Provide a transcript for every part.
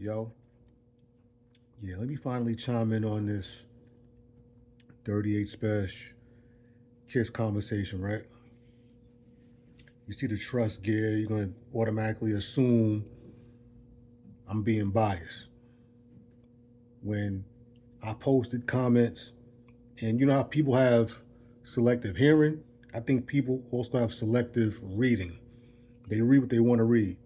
Yo, yeah, let me finally chime in on this 38 Spesh Kiss conversation, right? You see the trust gear, you're going to automatically assume I'm being biased. When I posted comments, and you know how people have selective hearing? I think people also have selective reading. They read what they want to read.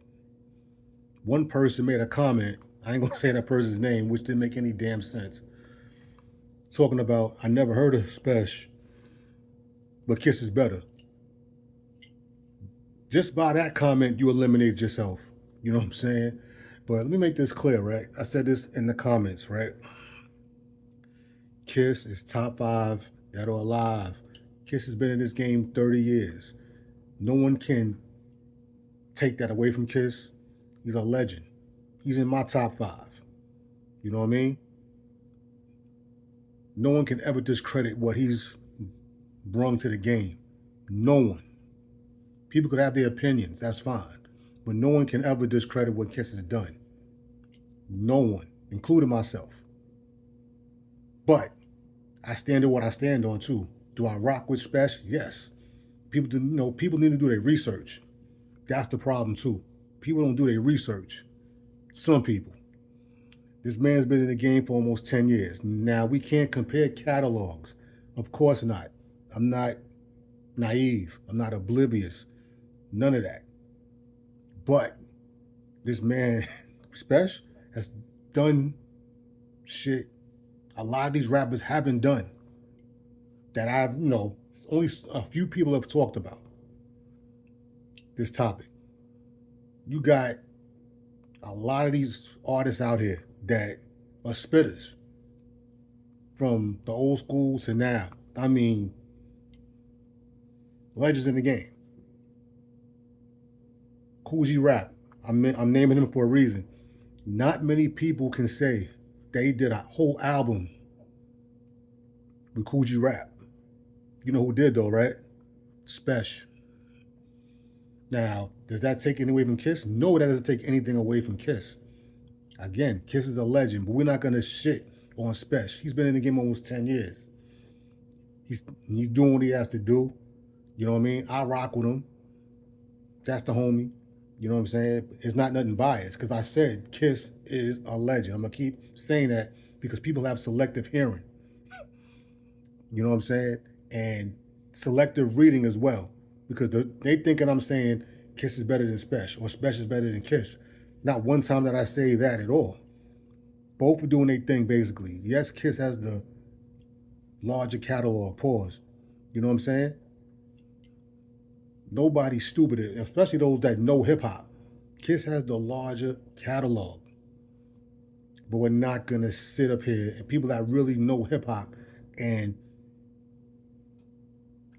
One person made a comment, I ain't going to say that person's name, which didn't make any damn sense, talking about, I never heard of Spesh, but Kiss is better. Just by that comment, you eliminated yourself. You know what I'm saying? But let me make this clear, right? I said this in the comments, right? Kiss is top 5 that are alive. Kiss has been in this game 30 years. No one can take that away from Kiss. He's a legend. He's in my top 5. You know what I mean? No one can ever discredit what he's brung to the game. No one. People could have their opinions, that's fine. But no one can ever discredit what Kiss has done. No one, including myself. But I stand on what I stand on too. Do I rock with Spesh? Yes. People need to do their research. That's the problem too. People don't do their research. Some people. This man's been in the game for almost 10 years. Now, we can't compare catalogs. Of course not. I'm not naive. I'm not oblivious. None of that. But this man, Spesh, has done shit a lot of these rappers haven't done that only a few people have talked about this topic. You got a lot of these artists out here that are spitters from the old school to now. I mean, legends in the game. Kool G Rap, I'm naming him for a reason. Not many people can say they did a whole album with Kool G Rap. You know who did though, right? Spesh. Now, does that take anything away from Kiss? No, that doesn't take anything away from Kiss. Again, Kiss is a legend, but we're not gonna shit on Spesh. He's been in the game almost 10 years. He's doing what he has to do. You know what I mean? I rock with him. That's the homie. You know what I'm saying? It's not nothing biased because I said Kiss is a legend. I'm going to keep saying that because people have selective hearing. You know what I'm saying? And selective reading as well because they thinking I'm saying Kiss is better than Spesh or Spesh is better than Kiss. Not one time that I say that at all. Both are doing their thing basically. Yes, Kiss has the larger catalog, pause. You know what I'm saying? Nobody's stupid, especially those that know hip-hop. Kiss has the larger catalog. But we're not going to sit up here and people that really know hip-hop and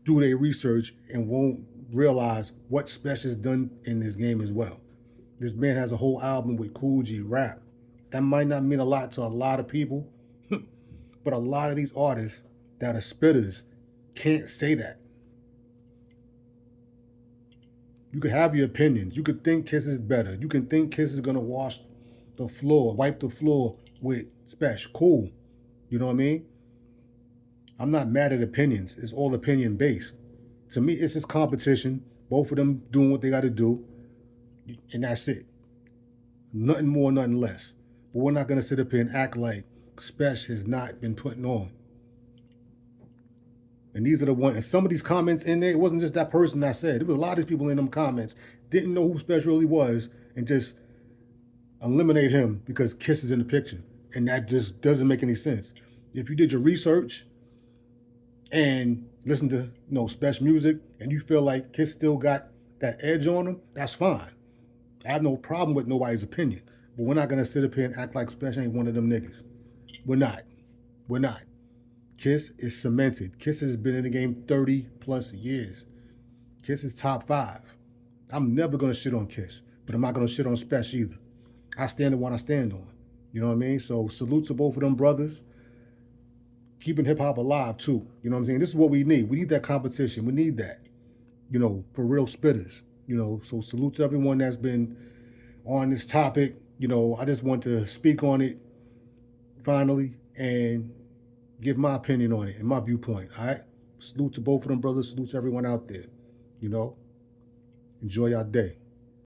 do their research and won't realize what Spesh has done in this game as well. This man has a whole album with Kool G Rap. That might not mean a lot to a lot of people, but a lot of these artists that are spitters can't say that. You could have your opinions. You could think Kiss is better. You can think Kiss is going to wash the floor, wipe the floor with Spesh. Cool. You know what I mean? I'm not mad at opinions. It's all opinion based. To me, it's just competition. Both of them doing what they got to do. And that's it. Nothing more, nothing less. But we're not going to sit up here and act like Spesh has not been putting on. And these are the ones, and some of these comments in there, it wasn't just that person I said. There was a lot of these people in them comments didn't know who Spesh really was and just eliminate him because Kiss is in the picture. And that just doesn't make any sense. If you did your research and listen to Spesh music and you feel like Kiss still got that edge on him, that's fine. I have no problem with nobody's opinion. But we're not going to sit up here and act like Spesh ain't one of them niggas. We're not. We're not. Kiss is cemented. Kiss has been in the game 30 plus years. Kiss is top 5. I'm never going to shit on Kiss, but I'm not going to shit on Spesh either. I stand on what I stand on. You know what I mean? So salute to both of them brothers. Keeping hip-hop alive too. You know what I'm saying? This is what we need. We need that competition. We need that, for real spitters. So salute to everyone that's been on this topic you know, I just want to speak on it finally and give my opinion on it and my viewpoint. All right. Salute to both of them brothers. Salute to everyone out there. You know, enjoy your day.